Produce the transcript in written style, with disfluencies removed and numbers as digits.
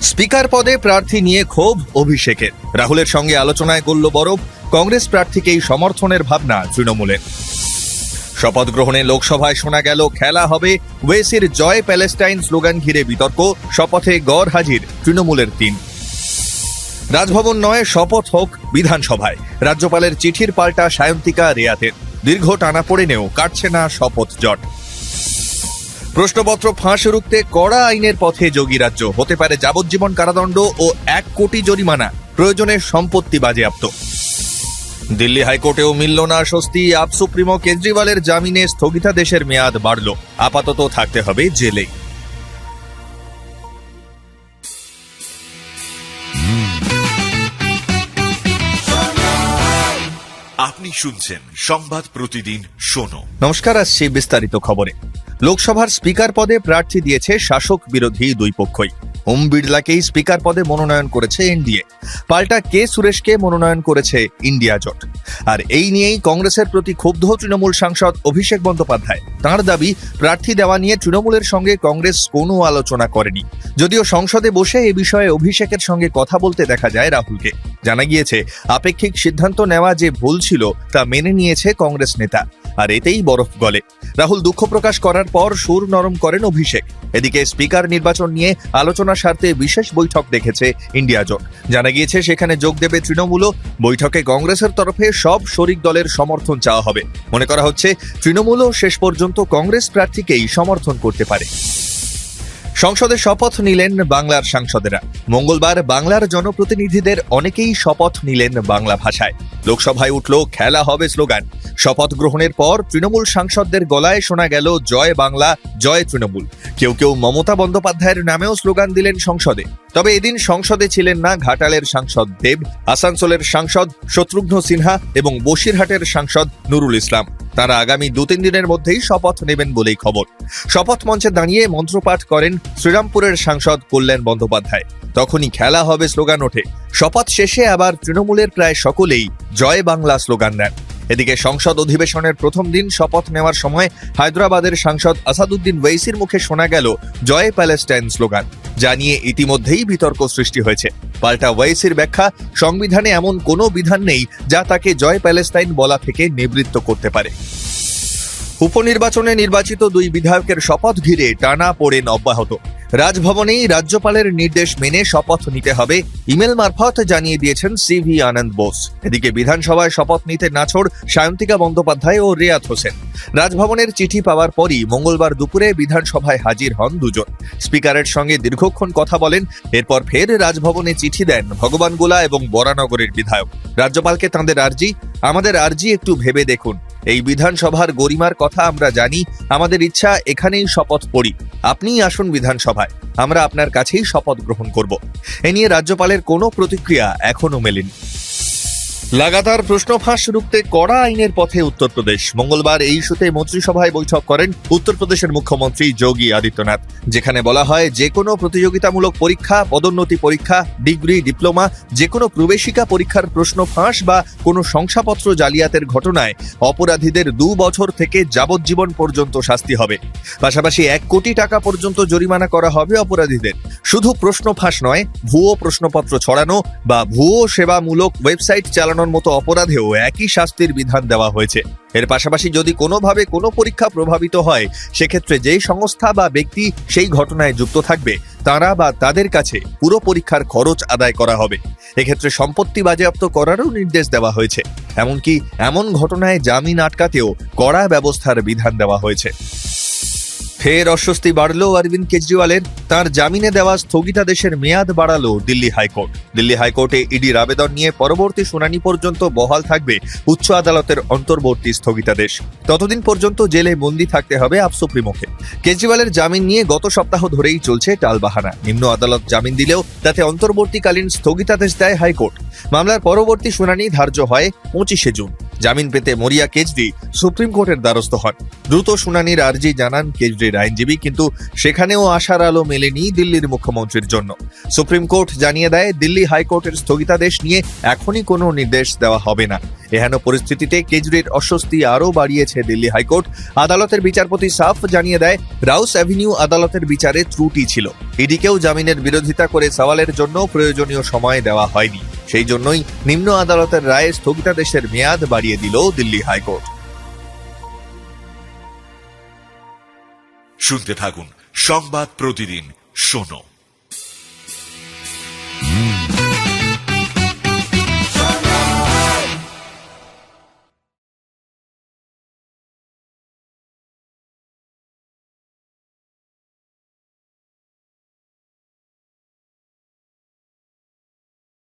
Speaker পদে প্রার্থী নিয়ে ক্ষোভ অভিষেকের। রাহুলের সঙ্গে আলোচনায় গলল বরফ। কংগ্রেস প্রার্থীকেই সমর্থনের ভাবনা তৃণমূলের। শপথ গ্রহণে লোকসভায় শোনা গেল খেলা হবে ওয়েসির জয় প্যালেস্টাইন স্লোগান ঘিরে বিতর্ক। শপথে গড় হাজির তৃণমূলের ৩। রাজভবন নয়, শপথ হোক বিধানসভায়। রাজ্যপালের চিঠির পাল্টা সায়ন্তিকা রেয়াতের। দীর্ঘ টানাপোড়েনেও কাটছে না শপথ জট। প্রশ্নপত্র ফাঁস রুখতে কড়া আইনের পথে যোগী রাজ্য। হতে পারে যাবজ্জীবন কারাদণ্ড ও ১ কোটি জরিমানা। প্রয়োজনে সম্পত্তি বাজেয়াপ্ত। দিল্লি হাইকোর্টেও মিলল না স্বস্তি। আপ সুপ্রিমো কেজরিওয়ালের জামিনে স্থগিতাদেশের মেয়াদ বাড়ল। আপাতত থাকতে হবে জেলেই। আপনি শুনছেন সংবাদ প্রতিদিন শোনো। নমস্কার, আসছি বিস্তারিত খবরে। লোকসভার স্পিকার পদে প্রার্থী দিয়েছে শাসক বিরোধী দুই পক্ষই। ওম বিড়লাকেই স্পিকার পদে মনোনয়ন করেছে এনডিএ, পাল্টা কে সুরেশকে মনোনয়ন করেছে ইন্ডিয়া জোট। আর এই নিয়েই কংগ্রেসের প্রতি ক্ষুব্ধ তৃণমূল সাংসদ অভিষেক বন্দ্যোপাধ্যায়। তাঁর দাবি, প্রার্থী দেওয়া নিয়ে তৃণমূলের সঙ্গে কংগ্রেস কোনো আলোচনা করেনি। যদিও সংসদে বসে এ বিষয়ে অভিষেকের সঙ্গে কথা বলতে দেখা যায় রাহুলকে। জানা গিয়েছে, আপেক্ষিক সিদ্ধান্ত নেওয়া যে ভুল ছিল তা মেনে নিয়েছে কংগ্রেস নেতা। আর এতেই বরফ গলে। রাহুল দুঃখ প্রকাশ করার পর সুর নরম করেন অভিষেক। এদিকে স্পিকার নির্বাচন নিয়ে আলোচনা স্বার্থে বিশেষ বৈঠক ডেকেছে ইন্ডিয়া জোট। জানা গিয়েছে, সেখানে যোগ দেবে তৃণমূলও। বৈঠকে কংগ্রেসের তরফে সব শরিক দলের সমর্থন চাওয়া হবে। মনে করা হচ্ছে, তৃণমূলও শেষ পর্যন্ত কংগ্রেস প্রার্থীকেই সমর্থন করতে পারে। সংসদে শপথ নিলেন বাংলার সাংসদেরা। মঙ্গলবার বাংলার জনপ্রতিনিধিদের অনেকেই শপথ নিলেন বাংলা ভাষায়। লোকসভায় উঠল খেলা হবে স্লোগান। শপথ গ্রহণের পর তৃণমূল সাংসদদের গলায় শোনা গেল জয় বাংলা, জয় তৃণমূল। কেউ কেউ মমতা বন্দ্যোপাধ্যায়ের নামেও স্লোগান দিলেন সংসদে। তবে এদিন সংসদে ছিলেন না ঘাটালের সাংসদ দেব, আসানসোলের সাংসদ শত্রুঘ্ন সিনহা এবং বসিরহাটের সাংসদ নুরুল ইসলাম। তারা আগামী ২-৩ দিনের মধ্যেই শপথ নেবেন বলেই খবর। শপথ মঞ্চে দাঁড়িয়ে মন্ত্রপাঠ করেন শ্রীরামপুরের সাংসদ কল্যাণ বন্দ্যোপাধ্যায়। তখনই খেলা হবে স্লোগান ওঠে। শপথ শেষে আবার তৃণমূলের প্রায় সকলেই জয় বাংলা স্লোগান দেন। এদিকে সংসদ অধিবেশনের প্রথম দিন শপথ নেওয়ার সময় হায়দ্রাবাদের সাংসদ আসাদুদ্দিন ওয়েসির মুখে শোনা গেল জয় প্যালেস্টাইন স্লোগান, যা নিয়ে ইতিমধ্যেই বিতর্ক সৃষ্টি হয়েছে। পাল্টা ওয়েসির ব্যাখ্যা, সংবিধানে এমন কোনো বিধান নেই যা তাকে জয় প্যালেস্টাইন বলা থেকে নিবৃত্ত করতে পারে। উপনির্বাচনে নির্বাচিত ২ বিধায়কের শপথ ঘিরে টানাপোড়েন অব্যাহত। রাজভবনেই রাজ্যপালের নির্দেশ মেনে শপথ নিতে হবে, ইমেল মারফত জানিয়ে দিয়েছেন সিভি আনন্দ বোস। এদিকে বিধানসভায় শপথ নিতে নাছোড় সায়ন্তিকা বন্দ্যোপাধ্যায় ও রেয়াত হোসেন। রাজভবনের চিঠি পাওয়ার পরই মঙ্গলবার দুপুরে বিধানসভায় হাজির হন দুজন। স্পিকারের সঙ্গে দীর্ঘক্ষণ কথা বলেন। এরপর ফের রাজভবনে চিঠি দেন ভগবানগোলা এবং বরানগরের বিধায়ক। রাজ্যপালকে তাঁদের আর্জি, আমাদের আর্জি একটু ভেবে দেখুন। এই বিধানসভার গরিমার কথা আমরা জানি। আমাদের ইচ্ছা এখানেই শপথ পড়ি। আপনিই আসুন বিধানসভায়, আমরা আপনার কাছেই শপথ গ্রহণ করব। এ নিয়ে রাজ্যপালের কোনো প্রতিক্রিয়া এখনো মেলেনি। লাগাতার প্রশ্ন ফাঁস রুখতে কড়া আইনের পথে উত্তরপ্রদেশ। মঙ্গলবার এই ইস্যুতে মন্ত্রিসভায় বৈঠক করেন উত্তরপ্রদেশের মুখ্যমন্ত্রী যোগী আদিত্যনাথ, যেখানে বলা হয়, যে কোনো প্রতিযোগিতামূলক পরীক্ষা, পদোন্নতি পরীক্ষা, ডিগ্রি, ডিপ্লোমা, যে কোনো প্রবেশিকা পরীক্ষার প্রশ্ন ফাঁস বা কোনো শংসাপত্র জালিয়াতের ঘটনায় অপরাধীদের ২ বছর থেকে যাবজ্জীবন পর্যন্ত শাস্তি হবে। পাশাপাশি ১ কোটি টাকা পর্যন্ত জরিমানা করা হবে অপরাধীদের। শুধু প্রশ্ন ফাঁস নয়, ভুয়ো প্রশ্নপত্র ছড়ানো বা ভুয়ো সেবামূলক ওয়েবসাইট চালানোর মতো অপরাধেও একই শাস্তির বিধান দেওয়া হয়েছে। এর পাশাপাশি যদি কোনোভাবে কোনো পরীক্ষা প্রভাবিত হয়, সেক্ষেত্রে যেই সংস্থা বা ব্যক্তি সেই ঘটনায় যুক্ত থাকবে, তারা বা তাদের কাছে পুরো পরীক্ষার খরচ আদায় করা হবে। এক্ষেত্রে সম্পত্তি বাজেয়াপ্ত করারও নির্দেশ দেওয়া হয়েছে। এমনকি এমন ঘটনায় জামিন আটকাতেও কড়া ব্যবস্থার বিধান দেওয়া হয়েছে। ফের অস্বস্তি বাড়ল অরবিন্দ কেজরিওয়ালের। তার জামিনে দেওয়া স্থগিতাদেশের মেয়াদ বাড়ালো দিল্লি হাইকোর্ট। দিল্লি হাইকোর্টে ইডির আবেদন নিয়ে পরবর্তী শুনানি পর্যন্ত বহাল থাকবে উচ্চ আদালতের অন্তর্বর্তী স্থগিতাদেশ। ততদিন পর্যন্ত জেলে বন্দী থাকতে হবে আপ সুপ্রিমোকে। কেজরিওয়ালের জামিন নিয়ে গত সপ্তাহ ধরেই চলছে টালবাহানা। নিম্ন আদালত জামিন দিলেও তাতে অন্তর্বর্তীকালীন স্থগিতাদেশ দেয় হাইকোর্ট। মামলার পরবর্তী শুনানি ধার্য হয় ২৫শে জুন। জামিন পেতে মরিয়া কেজরি সুপ্রিম কোর্টের দ্বারস্থ হন। দ্রুত শুনানির আর্জি জানান কেজরির মুখ্যমন্ত্রীর আইনজীবী, কিন্তু সেখানেও আশার আলো মেলেনি দিল্লির মুখ্যমন্ত্রীর জন্য। সুপ্রিম কোর্ট জানিয়ে দেয়, দিল্লি হাইকোর্টের স্থগিতাদেশ নিয়ে এখনই কোনো নির্দেশ দেওয়া হবে না। এহেন পরিস্থিতিতে কেজরির অস্বস্তি আরও বাড়িয়েছে দিল্লি হাইকোর্ট। আদালতের বিচারপতি সাফ জানিয়ে দেয়, রাউস অ্যাভিনিউ আদালতের বিচারে ত্রুটি ছিল। ইডিকেও জামিনের বিরোধিতা করে সওয়ালের জন্য প্রয়োজনীয় সময় দেওয়া হয়নি। সেই জন্যই নিম্ন আদালতের রায়ে স্থগিতাদেশের মেয়াদ বাড়িয়ে দিল দিল্লি হাইকোর্ট। শুনতে থাকুন সংবাদ প্রতিদিন শোনো।